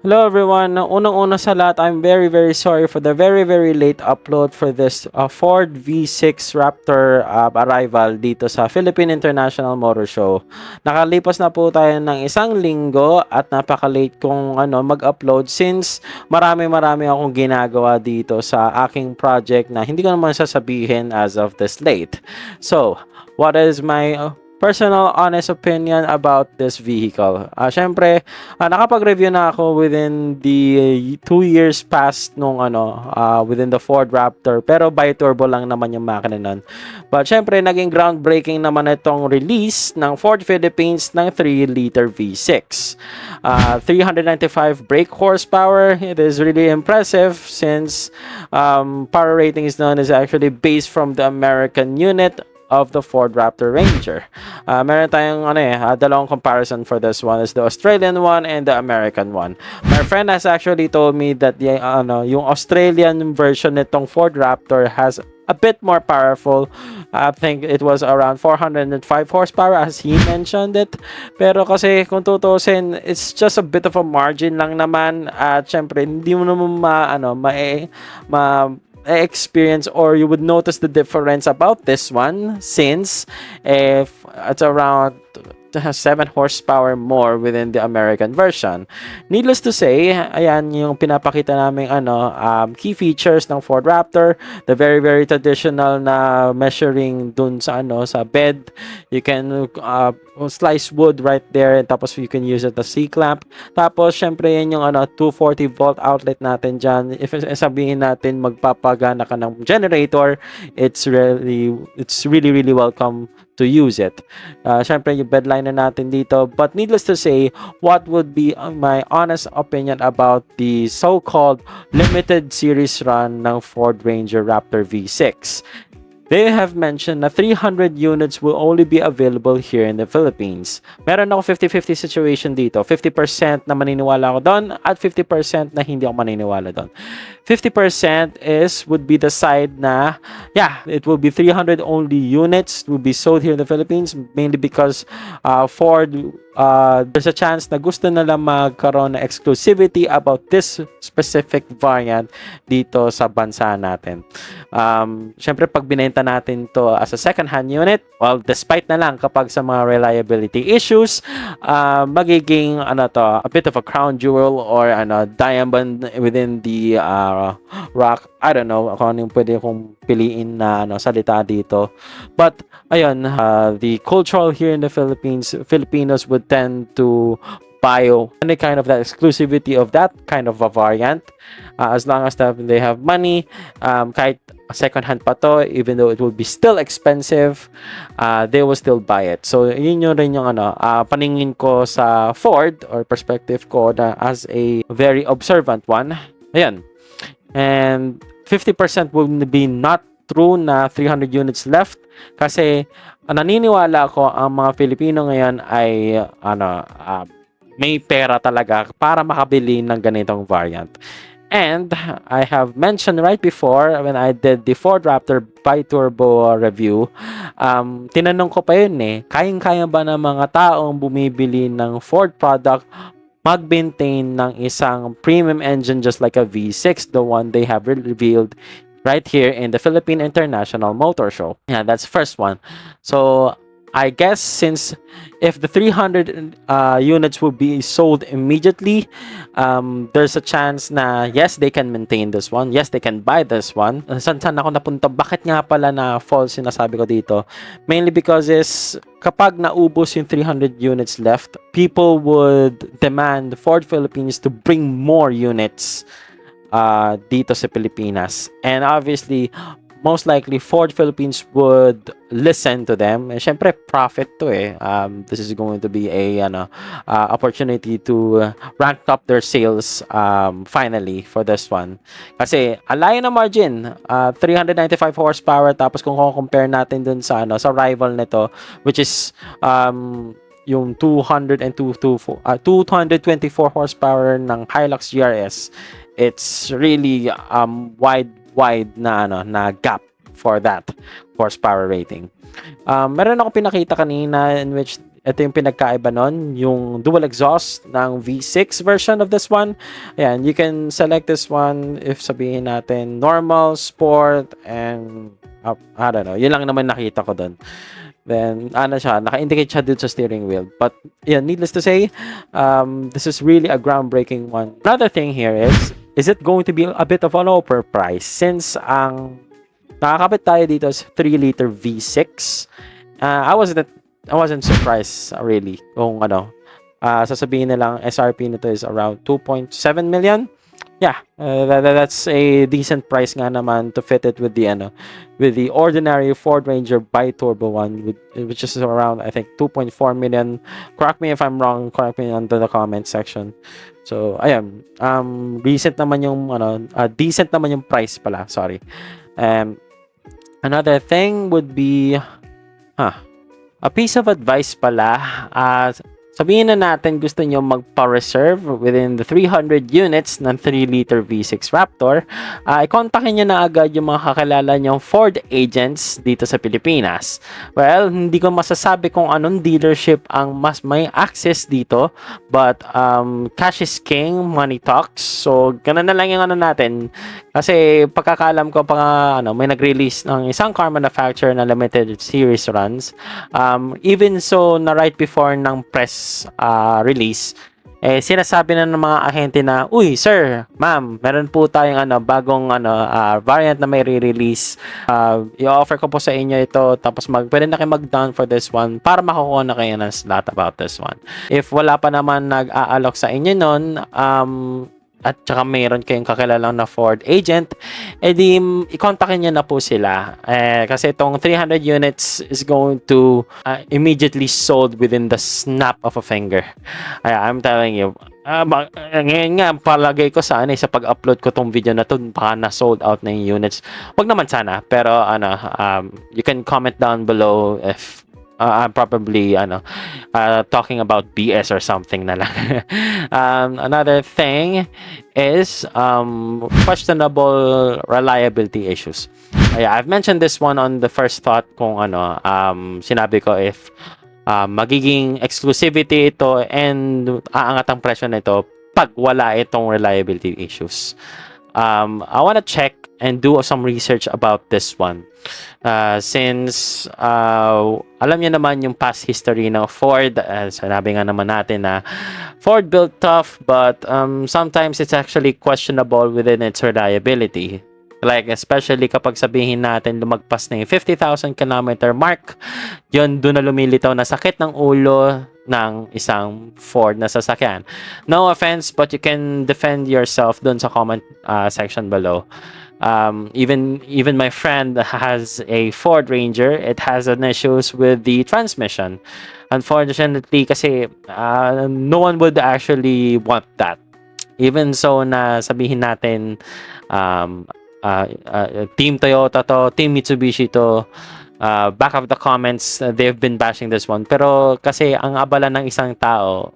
Hello everyone. Unang-una sa lahat, I'm very sorry for the very late upload for this Ford V6 Raptor arrival dito sa Philippine International Motor Show. Nakalipas na po tayo ng isang linggo at napaka-late kong mag-upload since marami akong ginagawa dito sa aking project na hindi ko naman sasabihin as of this late. So, what is my personal honest opinion about this vehicle? Syempre, nakapag-review na ako within the 2 years past nung within the Ford Raptor, pero bi-turbo lang naman yung makina nun. But syempre, naging groundbreaking naman itong release ng Ford Philippines ng 3-liter V6. 395 brake horsepower. It is really impressive since power rating is known as actually based from the American unit of the Ford Raptor Ranger. Meron tayong dalawang comparison for this one is the Australian one and the American one. My friend has actually told me that yung Australian version nitong Ford Raptor has a bit more powerful. I think it was around 405 horsepower as he mentioned it. Pero kasi kung tutusin, it's just a bit of a margin lang naman. At syempre, hindi mo naman experience or you would notice the difference about this one since if it's around 7 horsepower more within the American version. Needless to say, ayan yung pinapakita naming key features ng Ford Raptor, the very traditional na measuring dun sa sa bed. You can slice wood right there and tapos you can use it as C-clamp. Tapos syempre yan yung 240 volt outlet natin dyan. If sabihin natin magpapagana ka ng generator, it's really welcome to use it. Syempre yung bedliner natin dito. But needless to say, what would be my honest opinion about the so-called limited series run ng Ford Ranger Raptor V6? They have mentioned na 300 units will only be available here in the Philippines. Meron ako 50-50 situation dito. 50% na maniniwala ako doon at 50% na hindi ako maniniwala doon. 50% would be the side na it will be 300 only units will be sold here in the Philippines, mainly because Ford there's a chance na gusto nila magkaroon ng exclusivity about this specific variant dito sa bansa natin. Syempre pag binenta natin to as a second-hand unit, well, despite na lang kapag sa mga reliability issues, magiging a bit of a crown jewel or diamond within the rock. I don't know kung anong pwede kong piliin na salita dito. But ayun, the cultural here in the Philippines, Filipinos would tend to buy any kind of that exclusivity of that kind of a variant, as long as they have money. Kahit second hand pa to, even though it will be still expensive, they will still buy it. So yun rin yung paningin ko sa Ford or perspective ko na as a very observant one. Ayan. And 50% will be not true na 300 units left kasi naniniwala ako ang mga Pilipino ngayon ay may pera talaga para makabili ng ganitong variant. And I have mentioned right before when I did the Ford Raptor bi-turbo review, tinanong ko pa yun kayang-kaya ba ng mga taong bumibili ng Ford product mag-maintain ng isang premium engine just like a V6, the one they have revealed right here in the Philippine International Motor Show. Yeah, that's the first one. So I guess since if the 300 units will be sold immediately, there's a chance na yes, they can maintain this one. Yes, they can buy this one. Saan ako napunta? Bakit nga pala na false sinasabi ko dito? Mainly because kapag naubos yung 300 units left, people would demand Ford Philippines to bring more units dito sa Pilipinas. And obviously, most likely Ford Philippines would listen to them. And syempre profit to this is going to be a opportunity to rank up their sales finally for this one. Kasi alayo na margin, 395 horsepower tapos kung compare natin dun sa sa rival nito which is yung 224 horsepower ng Hilux GRS, it's really wide na gap for that horsepower rating. Meron ako pinakita kanina in which ito yung pinagkaiba nun, yung dual exhaust ng V6 version of this one. Ayan, you can select this one if sabihin natin normal, sport, and I don't know. Yun lang naman nakita ko dun. Then, siya, naka-indicate siya dun sa steering wheel. But, yeah, needless to say, this is really a groundbreaking one. Another thing here is it going to be a bit of an overpriced? Since ang nakakapit tayo dito sa 3-liter V6, I wasn't surprised really kung sasabihin nilang SRP nito is around 2.7 million. Yeah, that's a decent price nga naman to fit it with the ordinary Ford Ranger bi-turbo one, which is around, I think, 2.4 million. Correct me if I'm wrong, correct me under the comment section. So ayan, decent naman yung price pala, sorry. Another thing would be a piece of advice pala, sabihin na natin gusto nyo magpa-reserve within the 300 units ng 3-liter V6 Raptor, i-contactin nyo na agad yung mga kakilala nyong Ford agents dito sa Pilipinas. Well, hindi ko masasabi kung anong dealership ang mas may access dito, but cash is king, money talks. So, ganun na lang yung natin. Kasi pagkakalam ko may nag-release ng isang car manufacturer na limited series runs. Even so, na right before ng press release, sinasabi na ng mga ahente na, uy, sir, ma'am, meron po tayong bagong variant na may re-release. I-offer ko po sa inyo ito, tapos pwede na kayo mag-down for this one para makukuha na kayo ng slot about this one. If wala pa naman nag-aalok sa inyo nun, at saka mayroon kayong kakilalang na Ford agent, edi i-contactin nyo na po sila. Kasi itong 300 units is going to immediately sold within the snap of a finger. I'm telling you. Ngayon nga, palagay ko sa pag-upload ko tong video na to, baka na sold out na yung units. Wag naman sana, pero you can comment down below if I'm probably talking about BS or something na lang. Another thing is questionable reliability issues. I've mentioned this one on the first thought kung sinabi ko if magiging exclusivity ito and aangat ang presyo nito pag wala itong reliability issues. I want to check and do some research about this one. Since alam niyo naman yung past history ng Ford, sanabi nga naman natin na Ford built tough, but sometimes it's actually questionable within its reliability. Like, especially kapag sabihin natin lumagpas na yung 50,000 kilometer mark, yun doon na lumilitaw na sakit ng ulo ng isang Ford na sasakyan. No offense, but you can defend yourself doon sa comment section below. Even my friend has a Ford Ranger. It has an issues with the transmission. Unfortunately, kasi no one would actually want that. Even so na sabihin natin Team Toyota to, Team Mitsubishi to, back of the comments, they've been bashing this one. Pero kasi ang abala ng isang tao,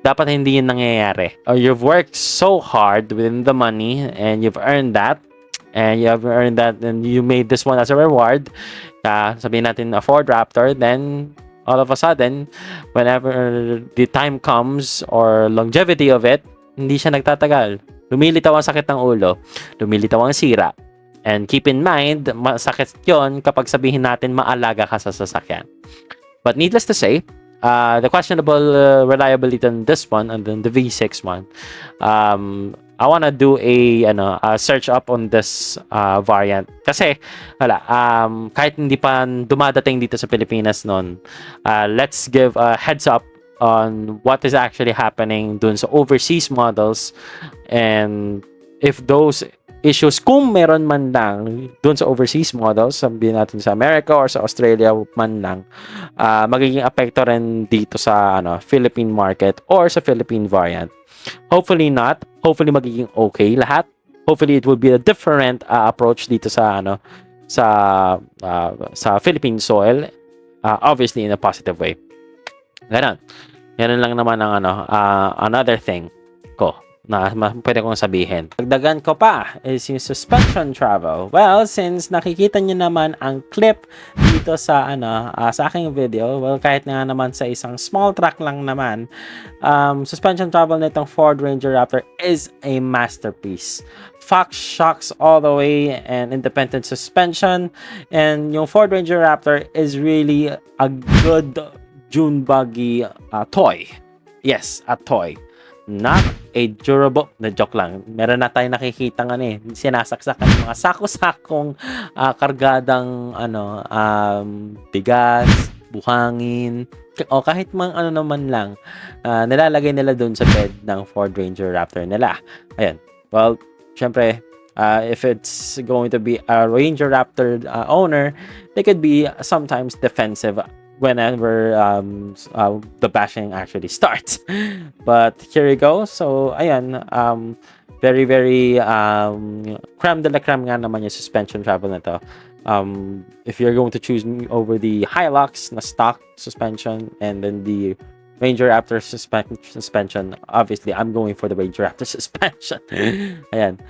dapat hindi yun nangyayari. You've worked so hard within the money and you've earned that. And you have earned that and you made this one as a reward. Sabihin natin a Ford Raptor, then all of a sudden, whenever the time comes or longevity of it, hindi siya nagtatagal. Lumilitaw ang sakit ng ulo, lumilitaw ang sira. And keep in mind, masakit yon kapag sabihin natin maalaga ka sa sasakyan. But needless to say, the questionable reliability on this one and then the V6 one, I wanna do a search up on this variant. Kasi, kahit hindi pa dumadating dito sa Pilipinas noon, let's give a heads up on what is actually happening dun sa overseas models, and if those issues, kung meron man lang dun sa overseas models, sabihin natin sa America or sa Australia man lang, magiging apekto rin dito sa Philippine market or sa Philippine variant. Hopefully not. Hopefully magiging okay lahat. Hopefully it will be a different approach dito sa Philippine soil, obviously in a positive way. Ganun lang naman ang another thing ko pwede kong sabihin. Dagdagan ko pa is yung suspension travel. Well, since nakikita nyo naman ang clip dito sa sa aking video, well, kahit nga naman sa isang small track lang naman, suspension travel nitong Ford Ranger Raptor is a masterpiece. Fox shocks all the way and independent suspension, and yung Ford Ranger Raptor is really a good dune buggy toy. Yes, a toy. Not a durable, na joke lang. Meron na tayong nakikita sinasaksakan ng mga sako-sakong kargadang bigas, buhangin, o kahit mga naman lang, nilalagay nila doon sa bed ng Ford Ranger Raptor nila. Ayan. Well, syempre, if it's going to be a Ranger Raptor owner, they could be sometimes defensive whenever the bashing actually starts. But here you go. So, ayan, very, very creme de la creme nga naman yung suspension travel na to. If you're going to choose me over the Hilux na stock suspension and then the Ranger Raptor suspension, obviously, I'm going for the Ranger Raptor suspension. Ayan.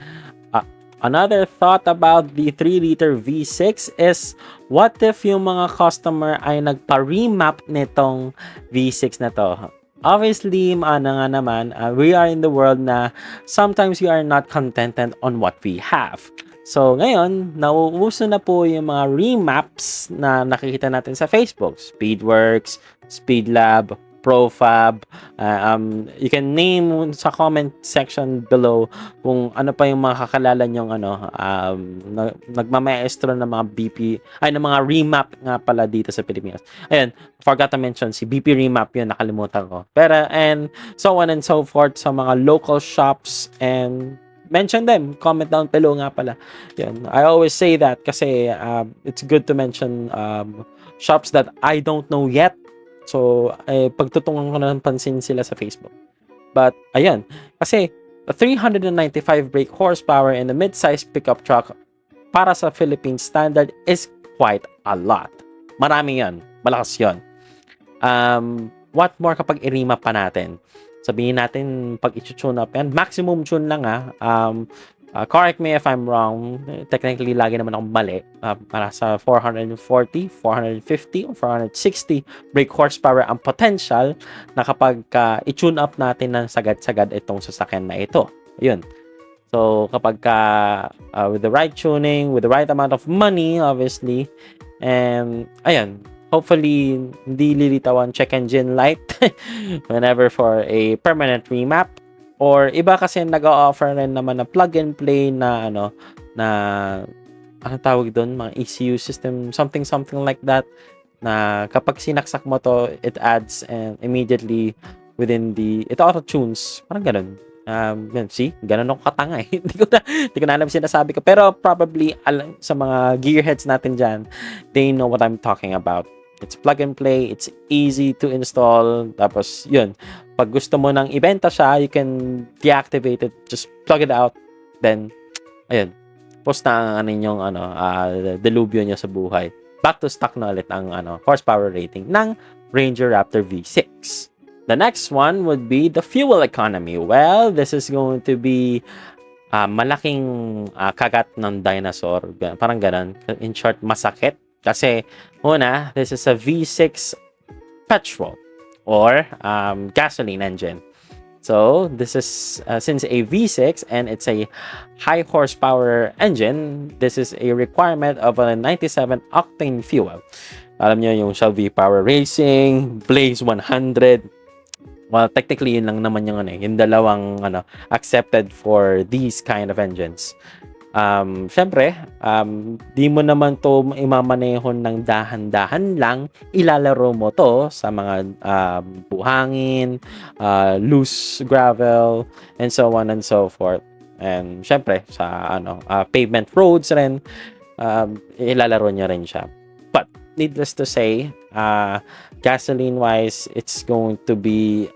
Another thought about the 3-liter V6 is, what if yung mga customer ay nagpa-remap nitong V6 na to? Obviously, we are in the world na sometimes we are not contented on what we have. So, ngayon, nauuso na po yung mga remaps na nakikita natin sa Facebook. Speedworks, Speedlab, Profab. You can name sa comment section below kung ano pa yung mga kakalala nyong nagmamaestro ng mga ng mga remap nga pala dito sa Pilipinas. Ayun, forgot to mention si BP Remap, yun, nakalimutan ko. Pero, and so on and so forth sa mga local shops, and mention them, comment down below nga pala. Yun, I always say that kasi it's good to mention shops that I don't know yet. So, pagtutungan ko na ng pansin sila sa Facebook. But, ayan. Kasi, a 395 brake horsepower in a mid-size pickup truck para sa Philippine standard is quite a lot. Marami yan. Malakas yan. What more kapag i-remap pa natin? Sabihin natin, pag i-tune up yan, maximum tune lang correct me if I'm wrong. Technically, lagi naman akong mali. Para sa 440, 450, or 460 brake horsepower ang potential na kapag i-tune up natin ng sagad-sagad itong sasakyan na ito. Ayun. So, kapag with the right tuning, with the right amount of money, obviously, and ayun, hopefully, hindi lilitawan check engine light whenever for a permanent remap. Or iba kasi nag-o-offer rin naman na plug and play na ano tawag doon, mga ECU system, something like that, na kapag sinaksak mo to, it adds and immediately within it auto-tunes. Parang ganun. See? Ganun ako katanga eh. Hindi ko na alam sinasabi ko. Pero probably sa mga gearheads natin dyan, they know what I'm talking about. It's plug and play, it's easy to install. Tapos, yun. Pag gusto mo nang ibenta siya, you can deactivate it, just plug it out, then, ayun. Post na ang inyong delubyo nyo sa buhay. Back to stock na ulit ang horsepower rating ng Ranger Raptor V6. The next one would be the fuel economy. Well, this is going to be malaking kagat ng dinosaur. Parang ganun. In short, masakit. Kasi, una, this is a V6 petrol or gasoline engine. So, this is, since a V6 and it's a high horsepower engine, this is a requirement of a 97 octane fuel. Alam nyo yung Shell V-Power Racing, Blaze 100. Well, technically, yun lang naman yung dalawang accepted for these kind of engines. Syempre, di mo naman to imamanehon ng dahan-dahan lang. Ilalaro mo to sa mga buhangin, loose gravel, and so on and so forth. And syempre, sa pavement roads rin, ilalaro niya rin siya. But, needless to say, gasoline-wise, it's going to be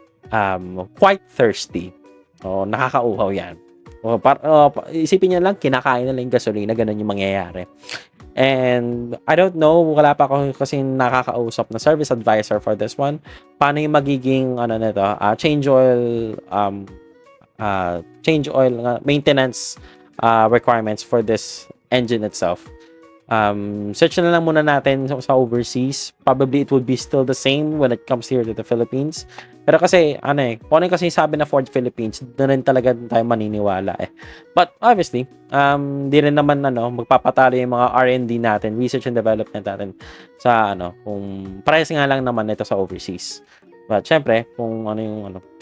quite thirsty. Nakakauhaw yan. Isipin niya lang, kinakain na lang yung gasolina, ganun yung mangyayari. And I don't know, wala pa ako kasi nakakausap na service advisor for this one. Paano yung magiging change oil change oil, maintenance requirements for this engine itself. Search na lang muna natin sa overseas. Probably it would be still the same when it comes here to the Philippines. Pero kasi, kung ano kasi sabi na Ford Philippines, doon rin talaga tayo maniniwala eh. But obviously, di rin naman magpapatalo yung mga R&D natin, research and development natin sa kung parehas nga lang naman ito sa overseas. But syempre, kung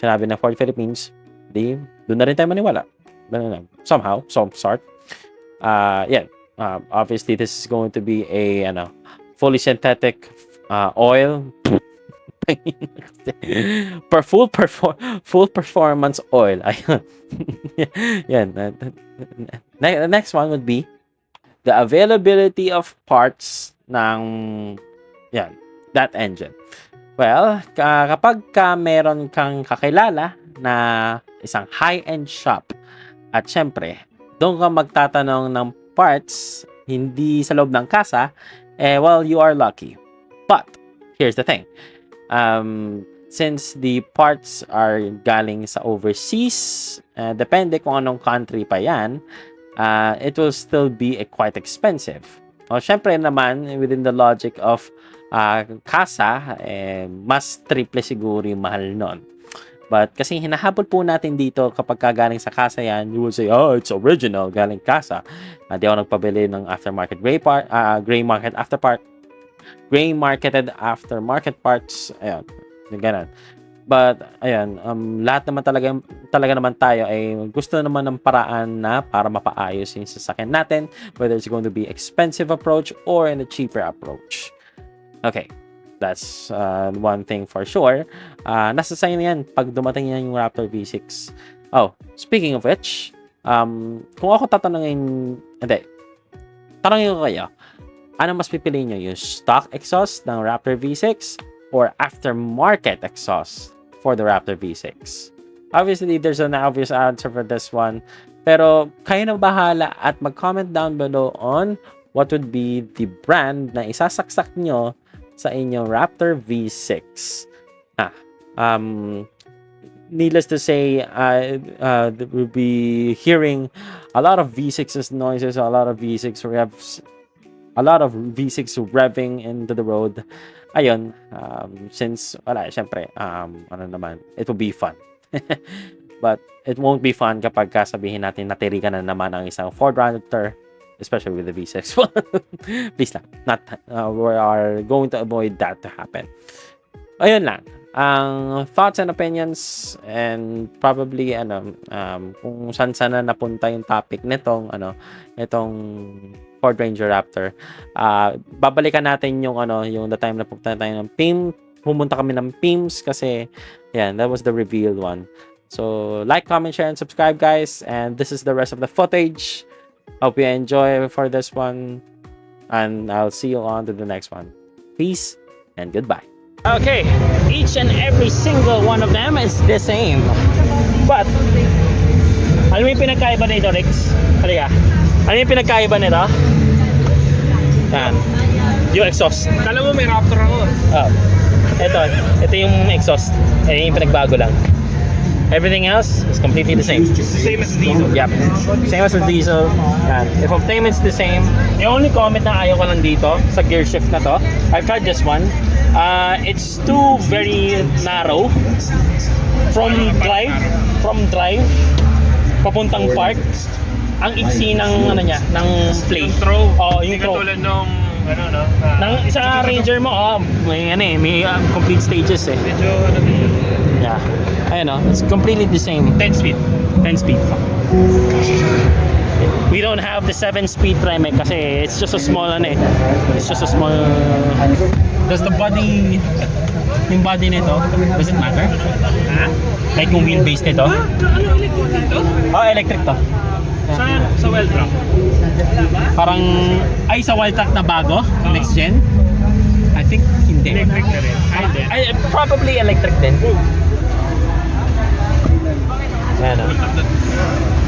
sinabi ng Ford Philippines, doon na rin tayo maniwala. Somehow, some sort. Yeah. Obviously, this is going to be a fully synthetic oil. full performance oil. Yan. The next one would be the availability of parts ng that engine. Well, kapag meron kang kakilala na isang high-end shop at syempre, doon ka magtatanong ng parts, hindi sa loob ng kasa, well, you are lucky. But, here's the thing. Since the parts are galing sa overseas, depende kung anong country pa yan, it will still be quite expensive. O, syempre naman, within the logic of kasa, mas triple siguro yung mahal nun. But kasi hinahabol po natin dito kapag galing sa kasa yan, you will say, oh, it's original, galing kasa. Di ako nagpabili ng aftermarket gray marketed aftermarket parts. Ayun, ganun. But, ayun, lahat naman talaga naman tayo ay gusto naman ng paraan na para mapaayos yung sasakyan natin, whether it's going to be expensive approach or in a cheaper approach. Okay. That's one thing for sure. Nasa sa'yo na yan pag dumating yan yung Raptor V6. Oh, speaking of which, kung ako tanongin ko kayo, ano mas pipiliin nyo? Yung stock exhaust ng Raptor V6 or aftermarket exhaust for the Raptor V6? Obviously, there's an obvious answer for this one. Pero kayo na bahala at mag-comment down below on what would be the brand na isasaksak nyo sa inyong Raptor V6. Needless to say, we'll be hearing a lot of V6's noises, a lot of V6 revs, a lot of V6 revving into the road. Ayun, since syempre, it will be fun. But it won't be fun kapag sabihin natin natiri ka na naman ang isang Ford Raptor, especially with the V6. Please lang. We are going to avoid that to happen. Ayun lang. Ang thoughts and opinions and probably kung saan na napunta yung topic nitong itong Ford Ranger Raptor. Babalikan natin yung the time na pumunta tayo ng pumunta kami ng PIMS kasi that was the reveal one. So like, comment, share, and subscribe, guys. And this is the rest of the footage. Hope you enjoy for this one, and I'll see you on to the next one. Peace and goodbye. Okay, each and every single one of them is the same. But, alam mo yung pinagkaiba nito, Rex? Halika. Alam mo yung pinagkaiba nito? Yan. Yung exhaust. Kala mo may Raptor ako. Ito yung exhaust. Yung pinagbago lang. Everything else is completely the same. Same as diesel. Yep. Same as the diesel. Yan. If obtainment's the same, the only comment na ayaw ko lang dito sa gear shift na to, I've tried this one. It's too very narrow from drive papuntang park. Ang iksi ng ng play. Yung throw. Yung throw. Katulad nung ng isa Ranger mo, may complete stages eh. medyo din. Yeah. Ayun it's completely the same. 10 speed. 10 speed. We don't have the 7-speed Tremec kasi it's just a small It's just a small. Does the body, yung body nito, does it matter? Like yung wheelbase nito? Electric dito? Electric to. Sa well truck. Parang, sa wild track na bago, next gen? I think hindi. Electric na rin. Probably electric din. Ayan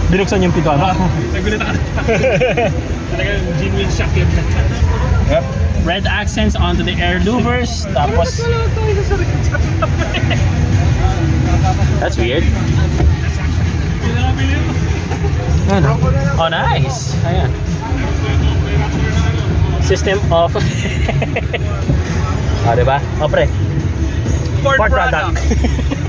binuksan yung pito. Nagulat ako. Talagang genuine shock yun. Yep. Red accents onto the air louvers. Tapos that's weird. Ayan. Oh, nice. Ayan. System of... diba? O, pre. Ford Ford product. product.